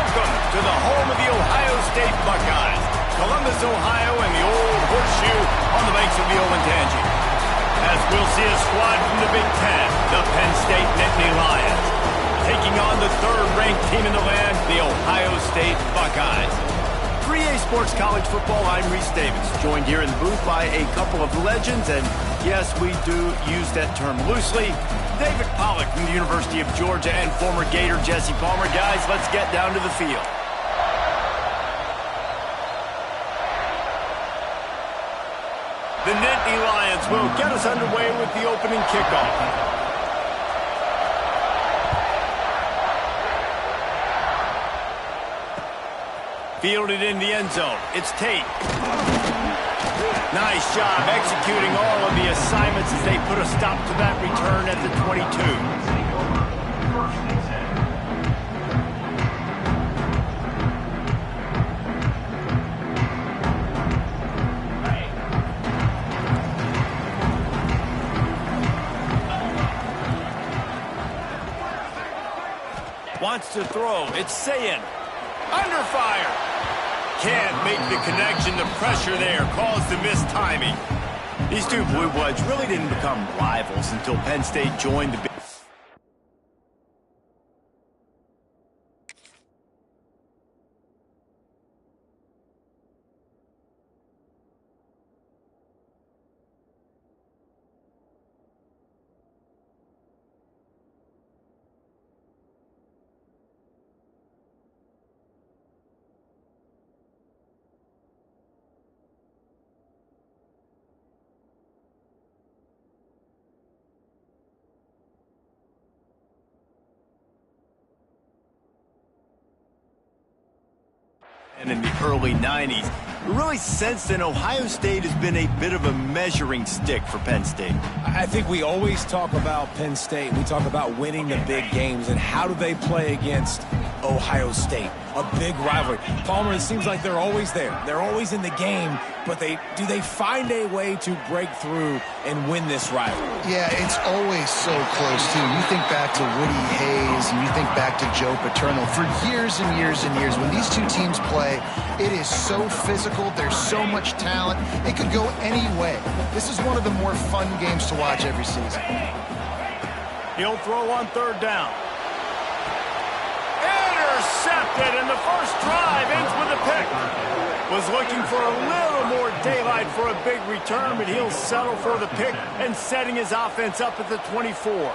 Welcome to the home of the Ohio State Buckeyes, Columbus, Ohio, and the old horseshoe on the banks of the Ncaa. As we'll see a squad from the Big Ten, the Penn State Nittany Lions, taking on the third-ranked team in the land, the Ohio State Buckeyes. 3A Sports College Football, I'm Reese Davis, joined here in the booth by a couple of legends, and yes, we do use that term loosely. David Pollack from the University of Georgia and former Gator Jesse Palmer. Guys, let's get down to the field. The Nittany Lions will get us underway with the opening kickoff. Fielded in the end zone. It's Tate. Nice job executing all of the assignments as they put a stop to that return at the 22. Wants to throw. It's Ncaa. Under fire. Can't make the connection. The pressure there caused the mistiming. These two Blue Bloods really didn't become rivals until Penn State joined the Big Ten. And in the early 90s, we really sensed that Ohio State has been a bit of a measuring stick for Penn State. I think we always talk about Penn State. We talk about winning the big games, and how do they play against Ohio State? A big rivalry. Palmer, it seems like they're always there. They're always in the game, but do they find a way to break through and win this rivalry? Yeah, it's always so close, too. You think back to Woody Hayes, and you think back to Joe Paterno. For years and years and years, when these two teams play, it is so physical. There's so much talent. It could go any way. This is one of the more fun games to watch every season. He'll throw on third down. Intercepted, and the first drive ends with a pick. Was looking for a little more daylight for a big return, but he'll settle for the pick and setting his offense up at the 24.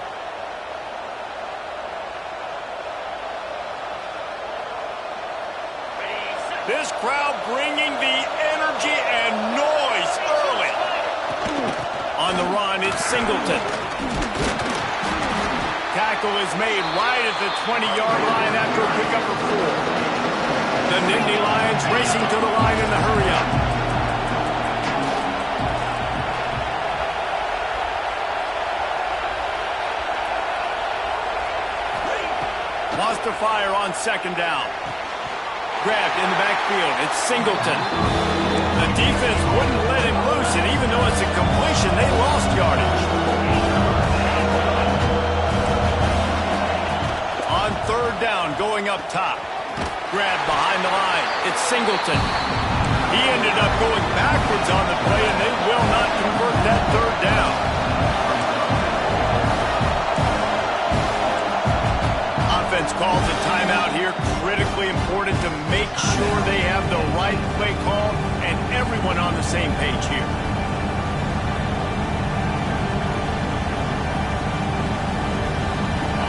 This crowd bringing the energy and noise early. On the run, it's Singleton. Tackle is made right at the 20-yard line after a pickup of 4. The Nittany Lions racing to the line in the hurry-up. Wants to fire on second down. Grabbed in the backfield. It's Singleton. The defense wouldn't let him loose, and even though it's a completion, they lost yardage. On third down, going up top. Grabbed behind the line. It's Singleton. He ended up going backwards on the play, and they will not convert that third down. Offense calls a timeout here. Critically important to make sure they have the right play call and everyone on the same page here.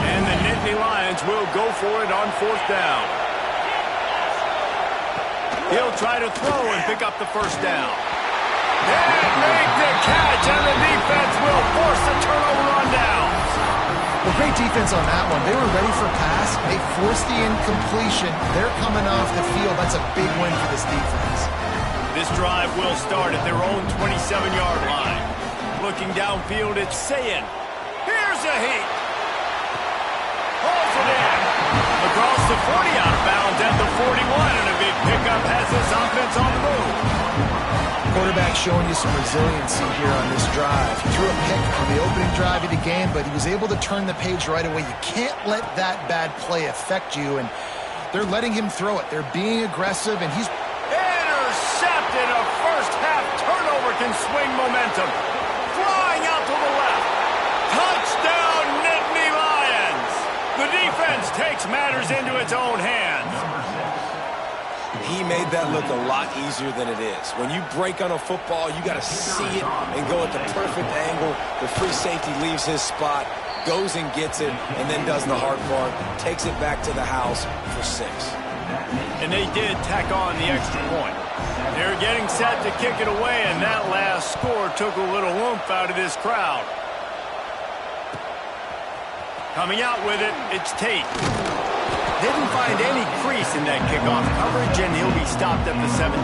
And the Nittany Lions will go for it on fourth down. He'll try to throw and pick up the first down. And make the catch, and the defense will force the turnover on downs. Well, great defense on that one. They were ready for pass. They forced the incompletion. They're coming off the field. That's a big win for this defense. This drive will start at their own 27-yard line. Looking downfield, it's Ncaa. Here's a heat. Pulls it in. Across the 40, out of bounds at the 41, and a big pickup has this offense on the move. Quarterback showing you some resiliency here on this drive. He threw a pick on the opening drive of the game, but he was able to turn the page right away. You can't let that bad play affect you, and They're letting him throw it. They're being aggressive, and he's intercepted. A first-half turnover can swing momentum. Flying out to the left. Touchdown, Nittany Lions. The defense takes matters into its own hands. He made that look a lot easier than it is. When you break on a football, you got to see it and go at the perfect angle. The free safety leaves his spot, goes and gets it, and then does the hard part, takes it back to the house for 6. And they did tack on the extra point. They're getting set to kick it away, and that last score took a little oomph out of this crowd. Coming out with it, it's Tate. Didn't find any crease in that kickoff coverage, and he'll be stopped at the 17.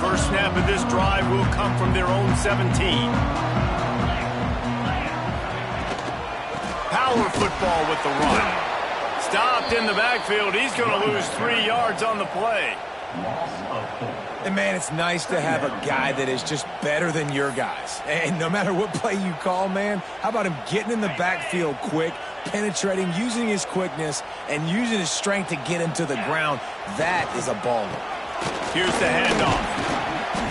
First snap of this drive will come from their own 17. Power football with the run. Stopped in the backfield. He's going to lose 3 yards on the play. And, man, it's nice to have a guy that is just better than your guys. And no matter what play you call, man, how about him getting in the backfield quick, penetrating, using his quickness, and using his strength to get him to the ground? That is a baller. Here's the handoff.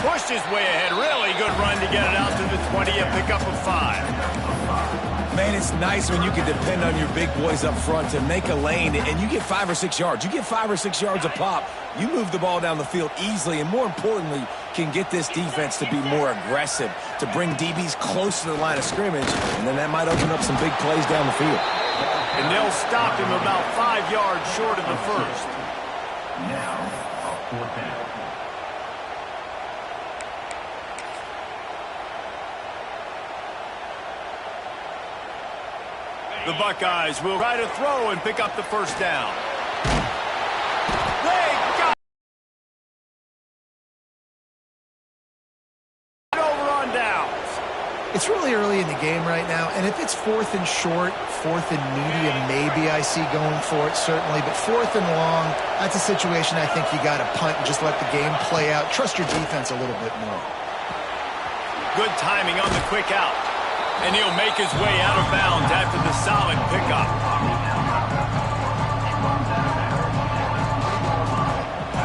Pushed his way ahead. Really good run to get it out to the 20, a pickup of 5. Man, it's nice when you can depend on your big boys up front to make a lane, and you get 5 or 6 yards. You get 5 or 6 yards a pop. You move the ball down the field easily, and more importantly, can get this defense to be more aggressive, to bring DBs close to the line of scrimmage, and then that might open up some big plays down the field. And they'll stop him about 5 yards short of the first. Now, fourth down. The Buckeyes will try to throw and pick up the first down. They got it over on downs. It's really early in the game right now, and if it's 4th and short, 4th and medium, maybe I see going for it, certainly. But 4th and long, that's a situation I think you got to punt and just let the game play out. Trust your defense a little bit more. Good timing on the quick out. And he'll make his way out of bounds after the solid pickup.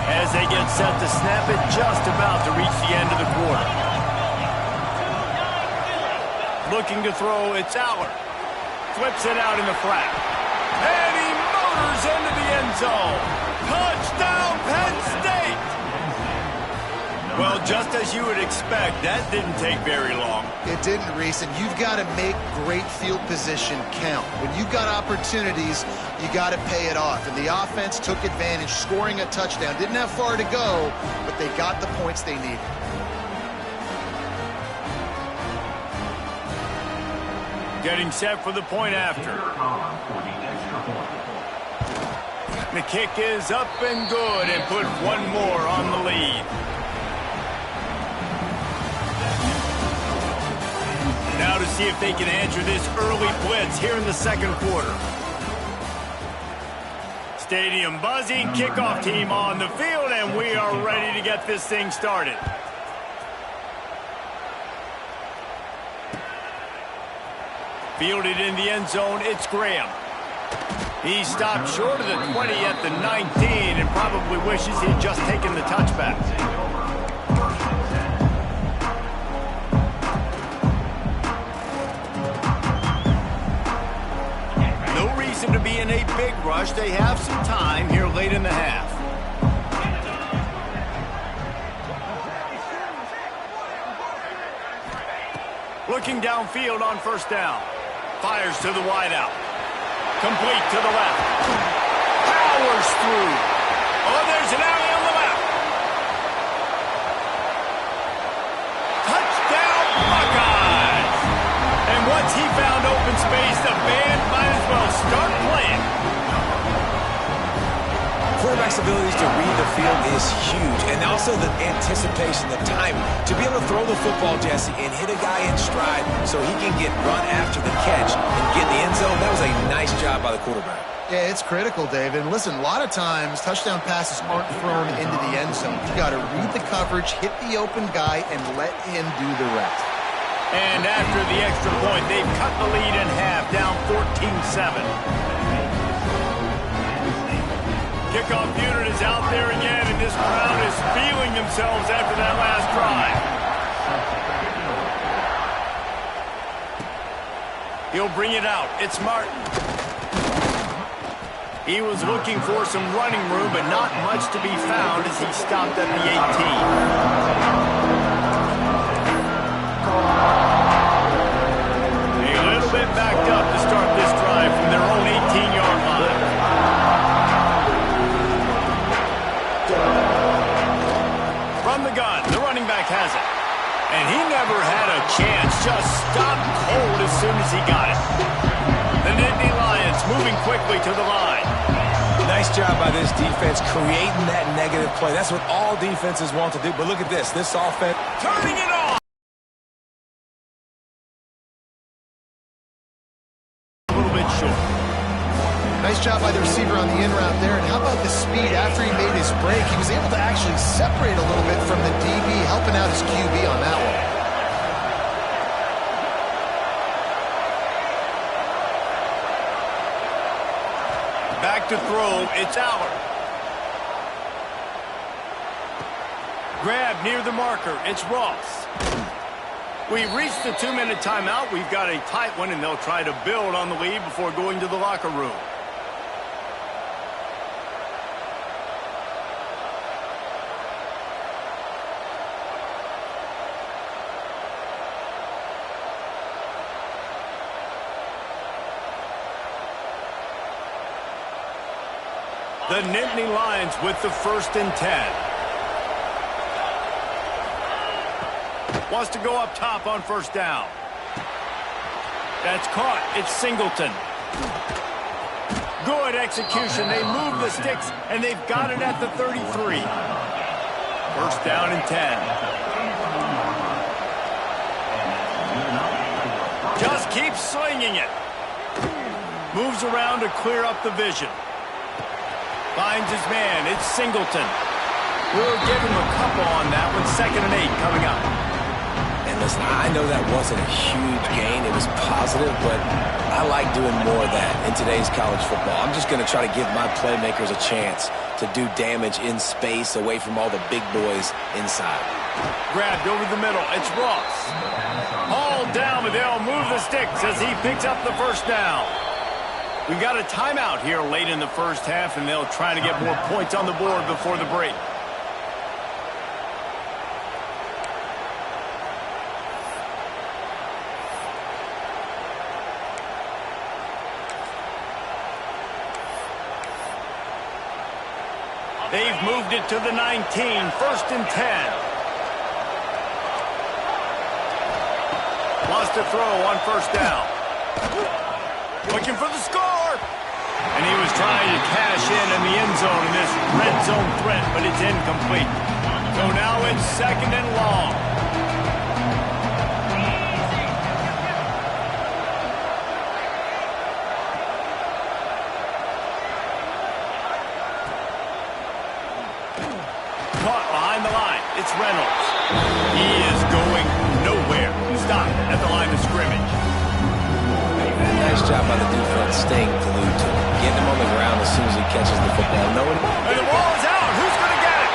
As they get set to snap it, just about to reach the end of the quarter. Looking to throw, it's Aller. Flips it out in the flat. And he motors into the end zone. Touchdown, Penn State! Well, just as you would expect, that didn't take very long. It didn't, Reese, and you've got to make great field position count. When you've got opportunities, you got to pay it off. And the offense took advantage, scoring a touchdown. Didn't have far to go, but they got the points they needed. Getting set for the point after. The kick is up and good and put one more on the lead. Now to see if they can answer this early blitz here in the second quarter. Stadium buzzing, kickoff team on the field, and we are ready to get this thing started. Fielded in the end zone, it's Graham. He stopped short of the 20 at the 19 and probably wishes he'd just taken the touchback. To be in a big rush. They have some time here late in the half. Looking downfield on first down. Fires to the wideout. Complete to the left. Powers through. Oh, there's an alley on the left. Touchdown, Buckeyes! And once he found open space, the band might as well start playing. Quarterback's abilities to read the field is huge, and also the anticipation, the timing. To be able to throw the football, Jesse, and hit a guy in stride so he can get run after the catch and get in the end zone, that was a nice job by the quarterback. Yeah, it's critical, David. And listen, a lot of times touchdown passes aren't thrown into the end zone. You got to read the coverage, hit the open guy, and let him do the rest. And after the extra point, they've cut the lead in half, down 14-7. Kickoff unit is out there again, and this crowd is feeling themselves after that last drive. He'll bring it out. It's Martin. He was looking for some running room, but not much to be found as he stopped at the 18. A little bit backed up to start this drive from their own 18-yard line. From the gun, the running back has it. And he never had a chance, just stopped cold as soon as he got it. The Nittany Lions moving quickly to the line. Nice job by this defense creating that negative play. That's what all defenses want to do. But look at this offense Turning it on. A little bit short. Nice job by the receiver on the in route there. And how about the speed after he made his break? He was able to actually separate a little bit from the DB, helping out his QB on that one. Back to throw, it's Aller. Grab near the marker, it's Ross. We've reached the 2-minute timeout. We've got a tight one, and they'll try to build on the lead before going to the locker room. The Nittany Lions with the 1st and 10. Wants to go up top on 1st down. That's caught. It's Singleton. Good execution. They move the sticks, and they've got it at the 33. 1st down and 10. Just keeps slinging it. Moves around to clear up the vision. Finds his man. It's Singleton. We'll give him a couple on that one. 2nd and 8 coming up. And listen, I know that wasn't a huge gain. It was positive, but I like doing more of that in today's college football. I'm just going to try to give my playmakers a chance to do damage in space away from all the big boys inside. Grabbed over the middle. It's Ross. Hauled down, but they'll move the sticks as he picks up the 1st down. We've got a timeout here late in the 1st half, and they'll try to get more points on the board before the break. They've moved it to the 19, 1st and 10. Wants to throw on 1st down. Looking for the score. And he was trying to cash in the end zone in this red zone threat, but it's incomplete. So now it's 2nd and long. Caught behind the line. It's Reynolds. He is going nowhere. Stop at the line of scrimmage. Nice job by the defense staying glued to him. Getting him on the ground as soon as he catches the football. And the ball is out. Who's going to get it?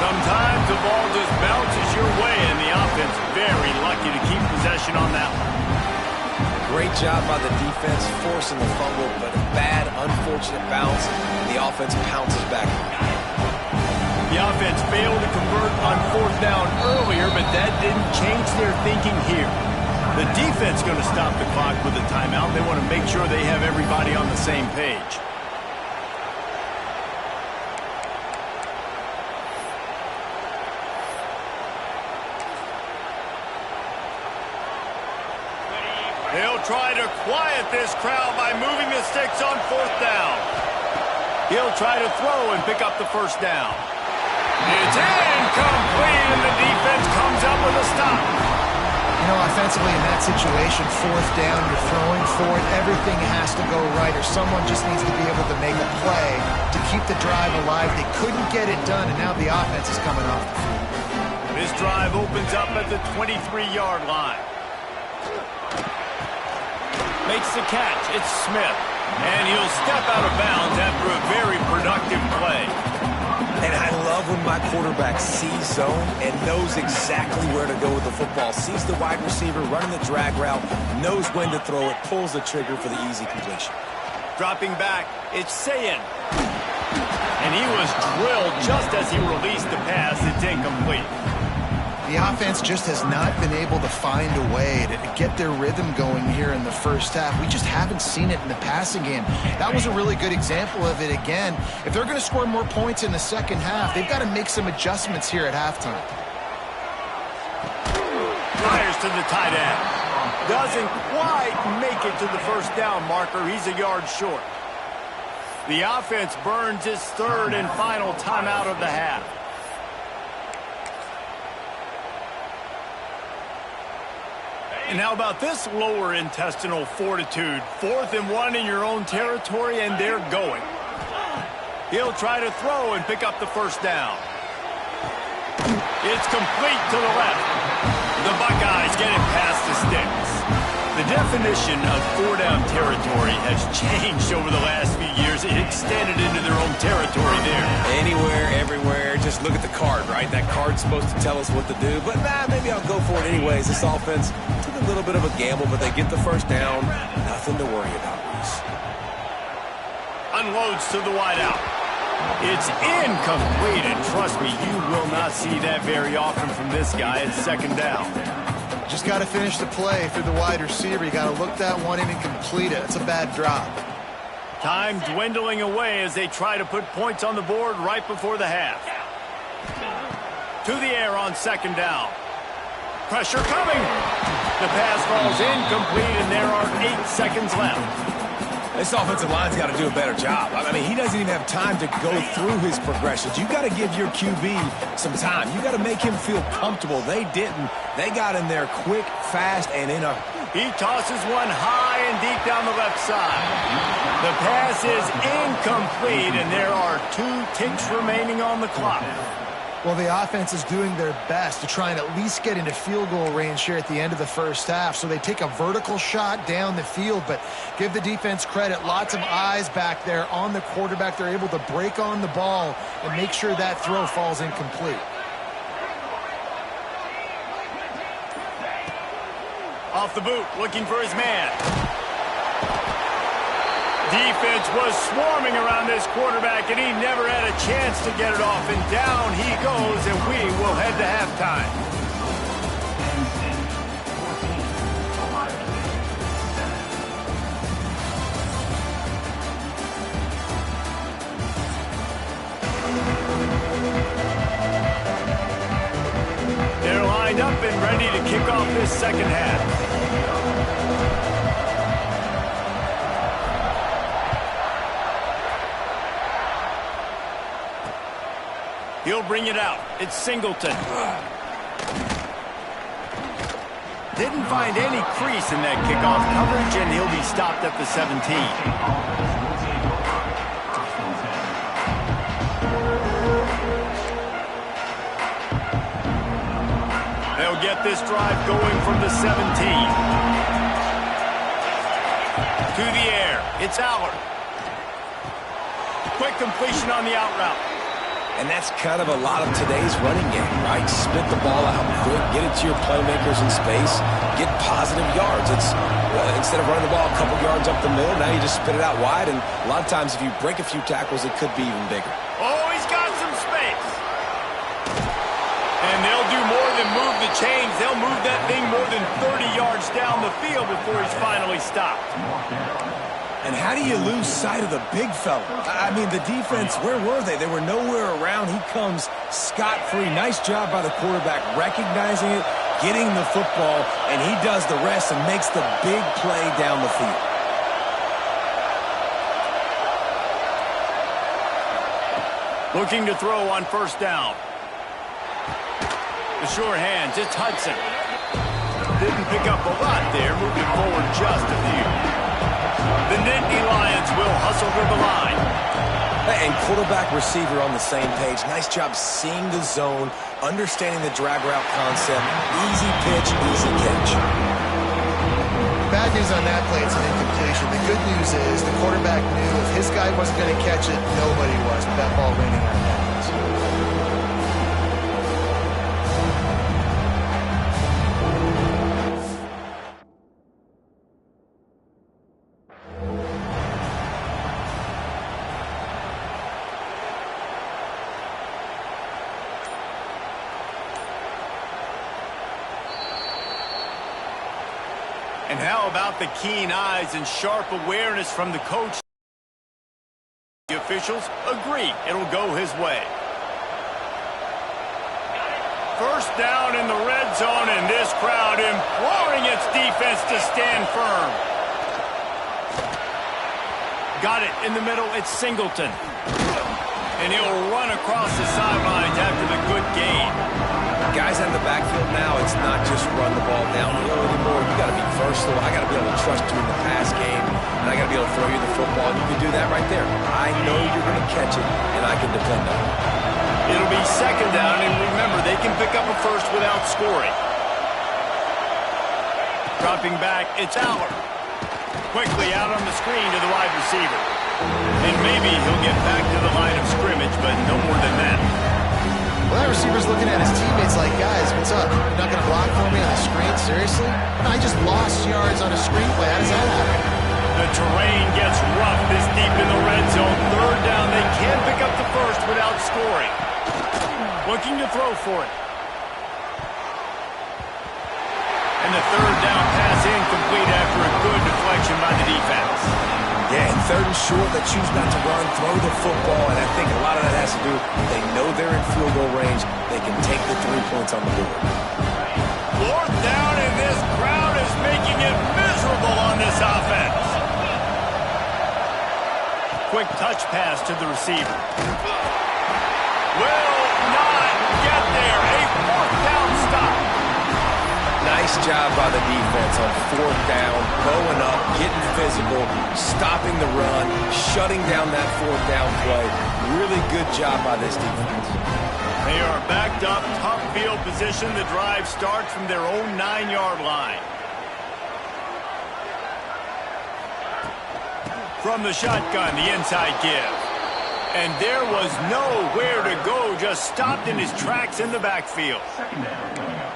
Sometimes the ball just bounces your way, and the offense very lucky to keep possession on that one. Great job by the defense forcing the fumble, but a bad, unfortunate bounce, and the offense pounces back. The offense failed to convert on 4th down earlier, but that didn't change their thinking here. The defense going to stop the clock with a timeout. They want to make sure they have everybody on the same page. They'll try to quiet this crowd by moving the sticks on 4th down. He'll try to throw and pick up the 1st down. It's incomplete, and the defense comes up with a stop. You know, offensively in that situation, 4th down, you're throwing for it. Everything has to go right, or someone just needs to be able to make a play to keep the drive alive. They couldn't get it done, and now the offense is coming off the field. This drive opens up at the 23-yard line. Makes the catch. It's Smith. And he'll step out of bounds after a very productive play. And I love when my quarterback sees zone and knows exactly where to go with the football. Sees the wide receiver running the drag route, knows when to throw it, pulls the trigger for the easy completion. Dropping back, it's Ncaa. And he was drilled just as he released the pass. It's incomplete. The offense just has not been able to find a way to get their rhythm going here in the first half. We just haven't seen it in the passing game. That was a really good example of it again. If they're going to score more points in the second half, they've got to make some adjustments here at halftime. Fires to the tight end. Doesn't quite make it to the first down marker. He's a yard short. The offense burns its third and final timeout of the half. And how about this lower intestinal fortitude? 4th and 1 in your own territory, and they're going. He'll try to throw and pick up the first down. It's complete to the left. The Buckeyes get it past the sticks. The definition of 4-down territory has changed over the last few years. It extended into their own territory there. Anywhere, everywhere, just look at the card, right? That card's supposed to tell us what to do, but maybe I'll go for it anyways. This offense took a little bit of a gamble, but they get the first down. Nothing to worry about, Reese. Unloads to the wideout. It's incomplete, and trust me, you will not see that very often from this guy. It's second down. Just got to finish the play through the wide receiver. You got to look that one in and complete it. It's a bad drop. Time dwindling away as they try to put points on the board right before the half. To the air on second down. Pressure coming. The pass falls incomplete, and there are 8 seconds left. This offensive line's got to do a better job. I mean, he doesn't even have time to go through his progressions. You got to give your QB some time. You got to make him feel comfortable. They didn't. They got in there quick, fast, and in a... He tosses one high and deep down the left side. The pass is incomplete, and there are 2 ticks remaining on the clock. Well, the offense is doing their best to try and at least get into field goal range here at the end of the first half. So they take a vertical shot down the field, but give the defense credit. Lots of eyes back there on the quarterback. They're able to break on the ball and make sure that throw falls incomplete. Off the boot, looking for his man. Defense was swarming around this quarterback, and he never had a chance to get it off. And down he goes, and we will head to halftime. They're lined up and ready to kick off this second half. He'll bring it out. It's Singleton. Didn't find any crease in that kickoff coverage, and he'll be stopped at the 17. They'll get this drive going from the 17. To the air. It's Allard. Quick completion on the out route. And that's kind of a lot of today's running game, right? Spit the ball out quick, get it to your playmakers in space, get positive yards. It's instead of running the ball a couple yards up the middle, now you just spit it out wide, and a lot of times if you break a few tackles, it could be even bigger. Oh, he's got some space. And they'll do more than move the chains. They'll move that thing more than 30 yards down the field before he's finally stopped. And how do you lose sight of the big fella? I mean, the defense, where were they? They were nowhere around. He comes scot-free. Nice job by the quarterback recognizing it, getting the football, and he does the rest and makes the big play down the field. Looking to throw on first down. The sure hands, it's Hudson. Didn't pick up a lot there, moving forward just a few. The Nittany Lions will hustle to the line. And quarterback, receiver on the same page. Nice job seeing the zone, understanding the drag route concept. Easy pitch, easy catch. Bad news on that play, it's an incompletion. The good news is the quarterback knew if his guy wasn't going to catch it, nobody was with that ball raining out of bounds. And how about the keen eyes and sharp awareness from the coach? The officials agree it'll go his way. First down in the red zone, and this crowd imploring its defense to stand firm. Got it in the middle, it's Singleton. And he'll run across the sidelines after the good gain. Guys out of the backfield now, it's not just run the ball downhill anymore. You got to be versatile. I got to be able to trust you in the pass game, and I got to be able to throw you the football. And you can do that right there. I know you're going to catch it, and I can depend on it. It'll be second down, and remember, they can pick up a first without scoring. Dropping back, it's Aller. Quickly out on the screen to the wide receiver. And maybe he'll get back to the line of scrimmage, but no more than that. Well, that receiver's looking at his teammates like, guys, what's up? You're not going to block for me on the screen? Seriously? No, I just lost yards on a screen play. How does that happen? The terrain gets rough this deep in the red zone. Third down, they can pick up the first without scoring. Looking to throw for it. And the third down pass incomplete after a good deflection by the defense. Yeah, and third and short, they choose not to run, throw the football, and I think a lot of that has to do, they know they're in field goal range, they can take the 3 points on the board. Fourth down, and this crowd is making it miserable on this offense. Quick touch pass to the receiver. Will not get there. A fourth down stop. Nice job by the defense on fourth down, going up, getting physical, stopping the run, shutting down that fourth down play. Really good job by this defense. They are backed up, tough field position. The drive starts from their own 9-yard line. From the shotgun, the inside give. And there was nowhere to go, just stopped in his tracks in the backfield.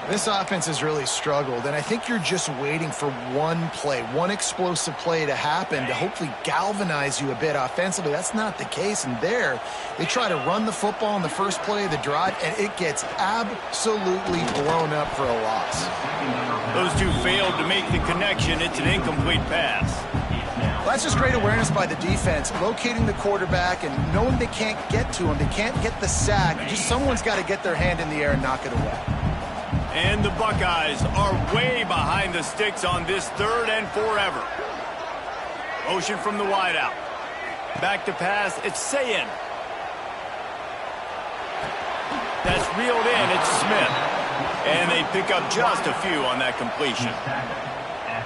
This offense has really struggled, and I think you're just waiting for one play, one explosive play to happen to hopefully galvanize you a bit offensively. That's not the case, and there, they try to run the football in the first play of the drive, and it gets absolutely blown up for a loss. Those two failed to make the connection. It's an incomplete pass. Well, that's just great awareness by the defense, locating the quarterback and knowing they can't get to him. They can't get the sack. Just someone's got to get their hand in the air and knock it away. And the Buckeyes are way behind the sticks on this third and forever. Motion from the wideout. Back to pass, it's Sayin. That's reeled in, it's Smith. And they pick up just a few on that completion.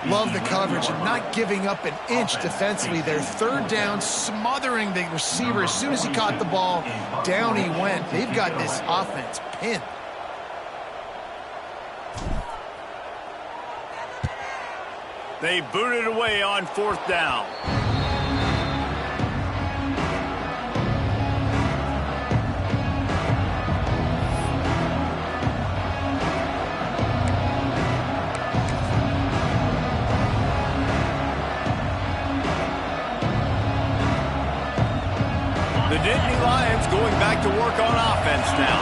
Love the coverage and not giving up an inch defensively. Their third down, smothering the receiver. As soon as he caught the ball, down he went. They've got this offense pinned. They booted away on fourth down. The Nittany Lions going back to work on offense now.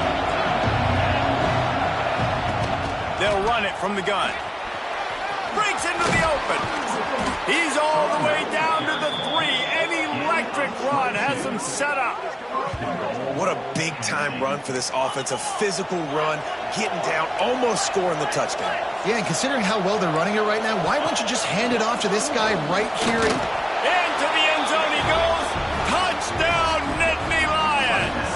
They'll run it from the gun. Breaks into the open. He's all the way down to the 3. An electric run has him set up. What a big-time run for this offense. A physical run, getting down, almost scoring the touchdown. Yeah, and considering how well they're running it right now, why wouldn't you just hand it off to this guy right here? Into the end zone he goes. Touchdown, Nittany Lions.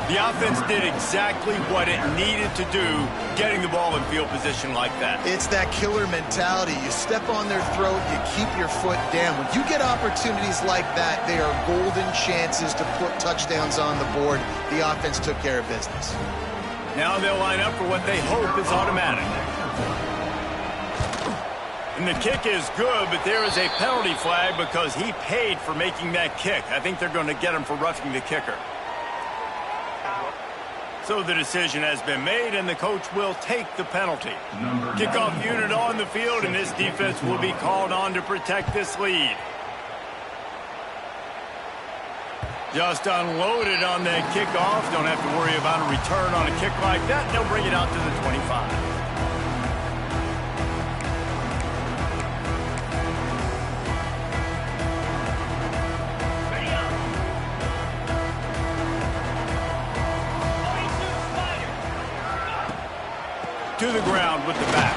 The offense did exactly what it needed to do, getting the ball in field position like that. It's that killer mentality. You step on their throat, you keep your foot down. When you get opportunities like that, they are golden chances to put touchdowns on the board. The offense took care of business. Now they'll line up for what they hope is automatic. And the kick is good, but there is a penalty flag because he paid for making that kick. I think they're going to get him for roughing the kicker. So the decision has been made, and the coach will take the penalty. Kickoff unit on the field, and this defense will be called on to protect this lead. Just unloaded on that kickoff. Don't have to worry about a return on a kick like that. They'll bring it out to the 25. To the ground with the back.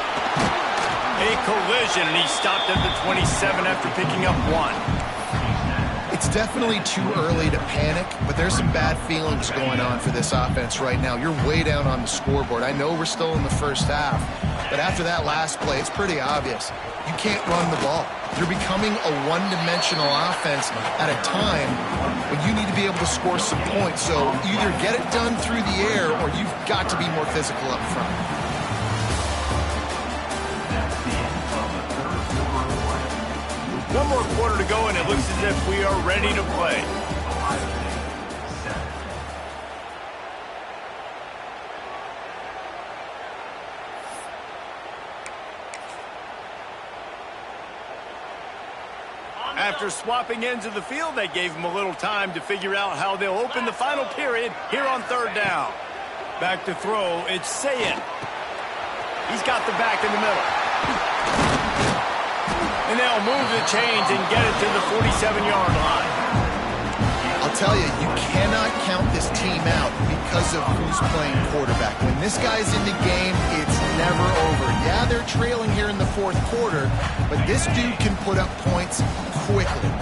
A collision, and he stopped at the 27 after picking up 1. It's definitely too early to panic, but there's some bad feelings going on for this offense right now. You're way down on the scoreboard. I know we're still in the first half, but after that last play, it's pretty obvious. You can't run the ball. You're becoming a one-dimensional offense at a time when you need to be able to score some points. So either get it done through the air or you've got to be more physical up front. One more quarter to go, and it looks as if we are ready to play. After swapping ends of the field, they gave him a little time to figure out how they'll open the final period here on third down. Back to throw, it's Ncaa. He's got the back in the middle. And they'll move the chains and get it to the 47-yard line. I'll tell you, you cannot count this team out because of who's playing quarterback. When this guy's in the game, it's never over. Yeah, they're trailing here in the fourth quarter, but this dude can put up points quickly.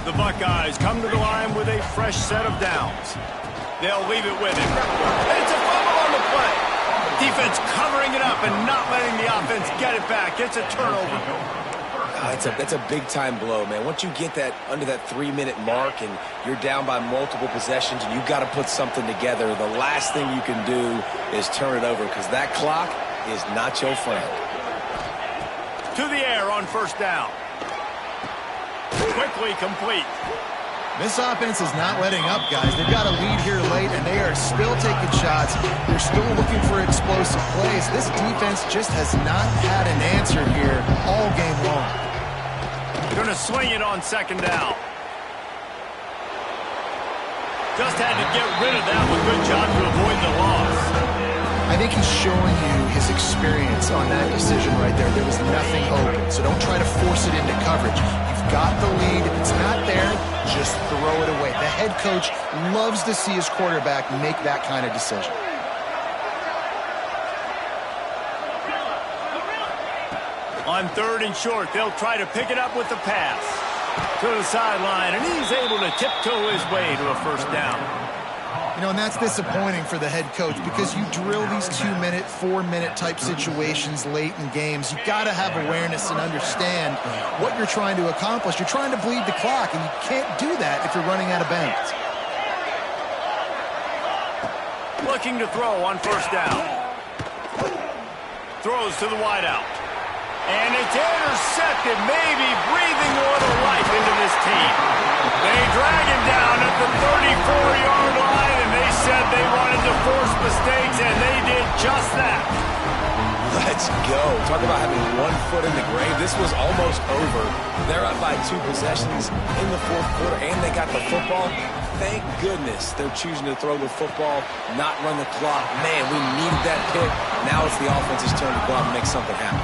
The Buckeyes come to the line with a fresh set of downs. They'll leave it with him. And it's a fumble on the play. Defense covering it up and not letting the offense get it back. It's a turnover. That's a big-time blow, man. Once you get that under that 3-minute mark and you're down by multiple possessions and you've got to put something together, the last thing you can do is turn it over because that clock is not your friend. To the air on first down. Quickly complete. This offense is not letting up, guys. They've got a lead here late, and they are still taking shots. They're still looking for explosive plays. This defense just has not had an answer here all game long. Going to swing it on second down. Just had to get rid of that one. Good job to avoid the loss. I think he's showing you his experience on that decision right there. There was nothing open, so don't try to force it into coverage. You've got the lead. If it's not there, just throw it away. The head coach loves to see his quarterback make that kind of decision. On third and short, they'll try to pick it up with the pass. To the sideline, and he's able to tiptoe his way to a first down. You know, and that's disappointing for the head coach because you drill these 2-minute, 4-minute type situations late in games. You've got to have awareness and understand what you're trying to accomplish. You're trying to bleed the clock, and you can't do that if you're running out of bounds. Looking to throw on first down. Throws to the wideout. And it's intercepted, maybe breathing a little life into this team. They drag him down at the 34-yard line, and they said they wanted to force mistakes, and they did just that. Let's go. Talk about having one foot in the grave. This was almost over. They're up by 2 possessions in the fourth quarter, and they got the football. Thank goodness they're choosing to throw the football, not run the clock. Man, we needed that pick. Now it's the offense's turn to go out and make something happen.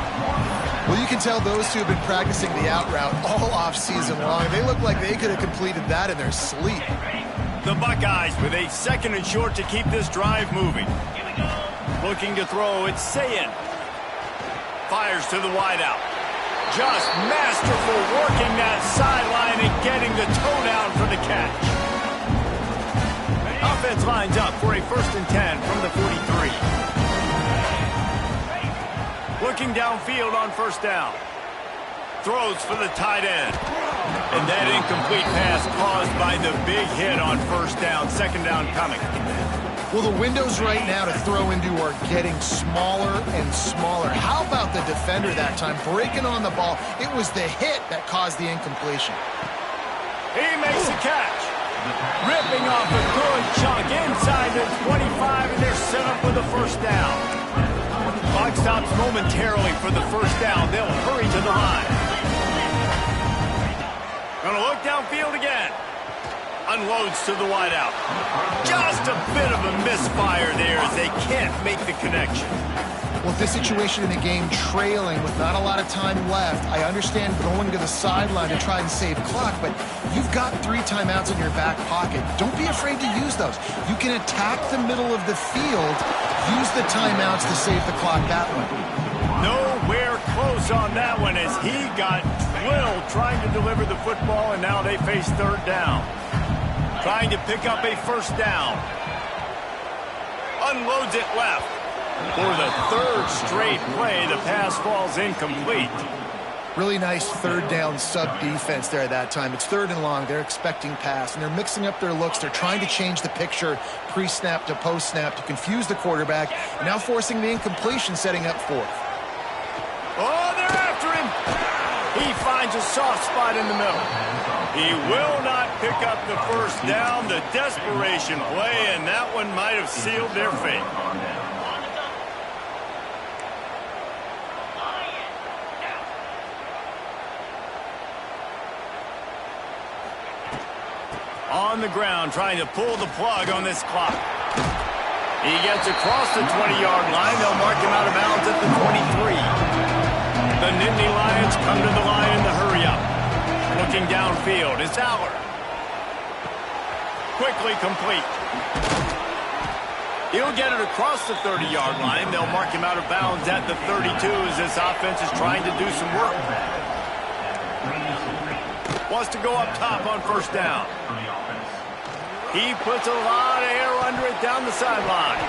Well, you can tell those two have been practicing the out route all off-season long. They look like they could have completed that in their sleep. The Buckeyes with a second and short to keep this drive moving. Looking to throw, it's Ncaa. Fires to the wideout. Just masterful working that sideline and getting the toe down for the catch. A offense lines up for a 1st and 10 from the 43. Looking downfield on 1st down. Throws for the tight end. And that incomplete pass caused by the big hit on 1st down. 2nd down coming. Well, the windows right now to throw into are getting smaller and smaller. How about the defender that time breaking on the ball? It was the hit that caused the incompletion. He makes the catch. Ripping off a good chunk inside the 25, and they're set up with a 1st down. Clock stops momentarily for the 1st down. They'll hurry to the line. Gonna look downfield again. Unloads to the wideout. Just a bit of a misfire there as they can't make the connection. Well, this situation in the game, trailing with not a lot of time left, I understand going to the sideline to try and save clock, but you've got 3 timeouts in your back pocket. Don't be afraid to use those. You can attack the middle of the field, use the timeouts to save the clock that way. Nowhere close on that one as he got drilled trying to deliver the football, and now they face 3rd down. Trying to pick up a 1st down. Unloads it left. For the 3rd straight play, the pass falls incomplete. Really nice 3rd down sub-defense there at that time. It's 3rd and long. They're expecting pass, and they're mixing up their looks. They're trying to change the picture pre-snap to post-snap to confuse the quarterback, and now forcing the incompletion, setting up 4th. Oh, they're after him. He finds a soft spot in the middle. He will not pick up the 1st down. The desperation play, and that one might have sealed their fate. On the ground, trying to pull the plug on this clock. He gets across the 20-yard line. They'll mark him out of bounds at the 23. The Nittany Lions come to the line in the hurry-up. Looking downfield, it's Aller. Quickly complete. He'll get it across the 30-yard line. They'll mark him out of bounds at the 32 as this offense is trying to do some work. Wants to go up top on 1st down. He puts a lot of air under it down the sideline.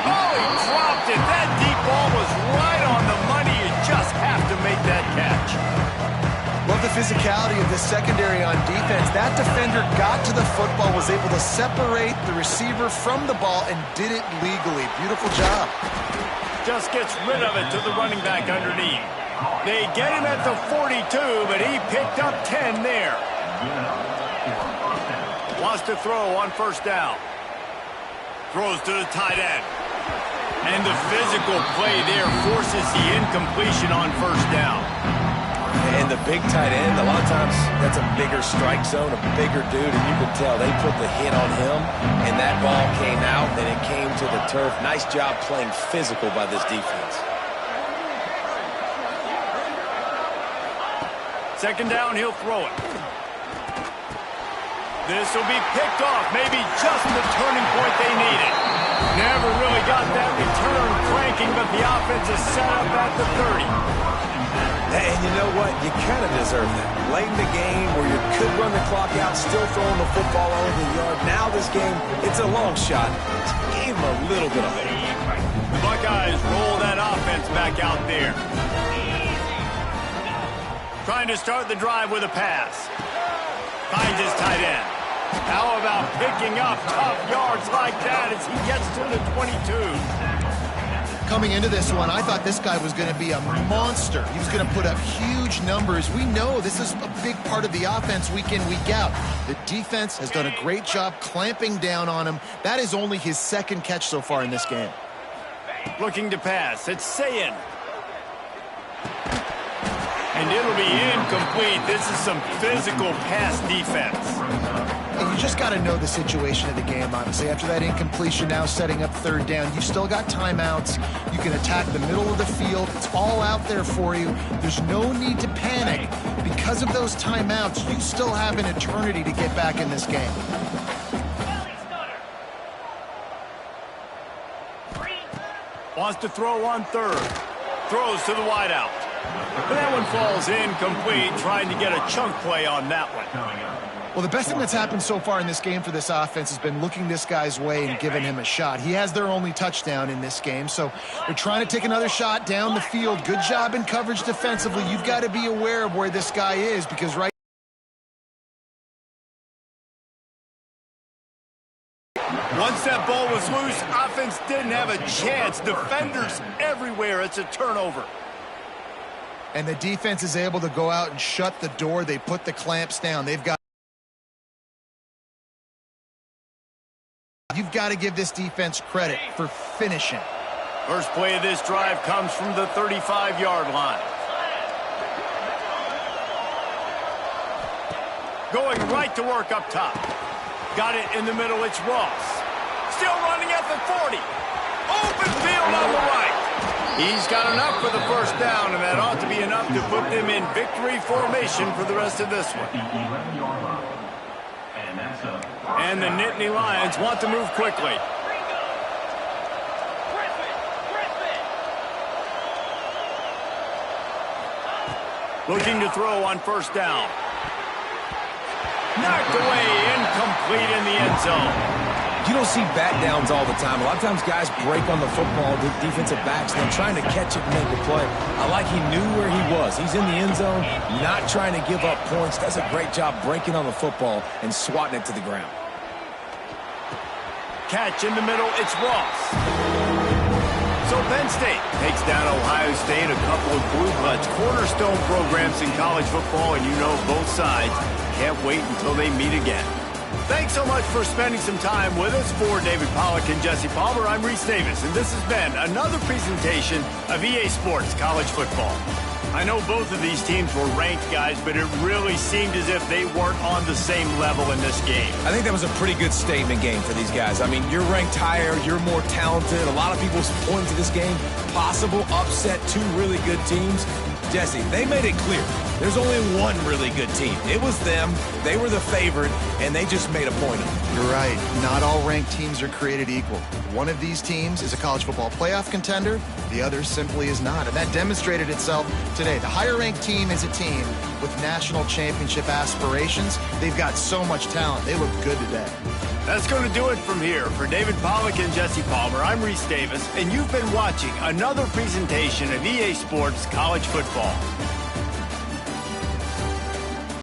Oh, he dropped it. That deep ball was right on the money. You just have to make that catch. Love the physicality of this secondary on defense. That defender got to the football, was able to separate the receiver from the ball, and did it legally. Beautiful job. Just gets rid of it to the running back underneath. They get him at the 42, but he picked up 10 there. Wants to throw on 1st down. Throws to the tight end. And the physical play there forces the incompletion on 1st down. And the big tight end, a lot of times that's a bigger strike zone, a bigger dude, and you can tell they put the hit on him, and that ball came out, and it came to the turf. Nice job playing physical by this defense. 2nd down, he'll throw it. This will be picked off, maybe just the turning point they needed. Never really got that return cranking, but the offense is set up at the 30. And you know what? You kind of deserve that. Late in the game where you could run the clock out, still throwing the football over the yard. Now this game, it's a long shot. Gave him a little bit of hope. The Buckeyes roll that offense back out there. Trying to start the drive with a pass. Finds his tight end. How about picking up tough yards like that as he gets to the 22? Coming into this one, I thought this guy was going to be a monster. He was going to put up huge numbers. We know this is a big part of the offense week in, week out. The defense has done a great job clamping down on him. That is only his 2nd catch so far in this game. Looking to pass. It's Sayin. And it'll be incomplete. This is some physical pass defense. And you just got to know the situation of the game, obviously. After that incompletion, now setting up 3rd down, you've still got timeouts. You can attack the middle of the field. It's all out there for you. There's no need to panic. Because of those timeouts, you still have an eternity to get back in this game. Wants to throw on 3rd. Throws to the wideout. But that one falls incomplete, trying to get a chunk play on that one. Well, the best thing that's happened so far in this game for this offense has been looking this guy's way and giving him a shot. He has their only touchdown in this game, so they're trying to take another shot down the field. Good job in coverage defensively. You've got to be aware of where this guy is because right once that ball was loose, offense didn't have a chance. Defenders everywhere. It's a turnover. and the defense is able to go out and shut the door. They put the clamps down. You've got to give this defense credit for finishing. First play of this drive comes from the 35-yard line. Going right to work up top. Got it in the middle. It's Ross. Still running at the 40. Open field on the right. He's got enough for the first down, and that ought to be enough to put them in victory formation for the rest of this one. And the Nittany Lions want to move quickly. Looking to throw on first down. Knocked away, incomplete in the end zone. You don't see bat downs all the time. A lot of times guys break on the football, the defensive backs, and they're trying to catch it and make a play. I like he knew where he was. He's in the end zone, not trying to give up points. Does a great job breaking on the football and swatting it to the ground. Catch in the middle, it's Ross. So Penn State takes down Ohio State, a couple of blue bloods, cornerstone programs in college football, and you know both sides can't wait until they meet again. Thanks so much for spending some time with us. For David Pollack and Jesse Palmer, I'm Reese Davis, and this has been another presentation of EA Sports College Football. I know both of these teams were ranked, guys, but it really seemed as if they weren't on the same level in this game. I think that was a pretty good statement game for these guys. I mean, you're ranked higher, you're more talented. A lot of people point to this game, possible upset, two really good teams. Jesse, they made it clear. There's only one really good team. It was them. They were the favorite, and they just made a point of it. You're right. Not all ranked teams are created equal. One of these teams is a college football playoff contender. The other simply is not, and that demonstrated itself today. The higher-ranked team is a team with national championship aspirations. They've got so much talent. They look good today. That's going to do it from here. For David Pollack and Jesse Palmer, I'm Reese Davis, and you've been watching another presentation of EA Sports College Football.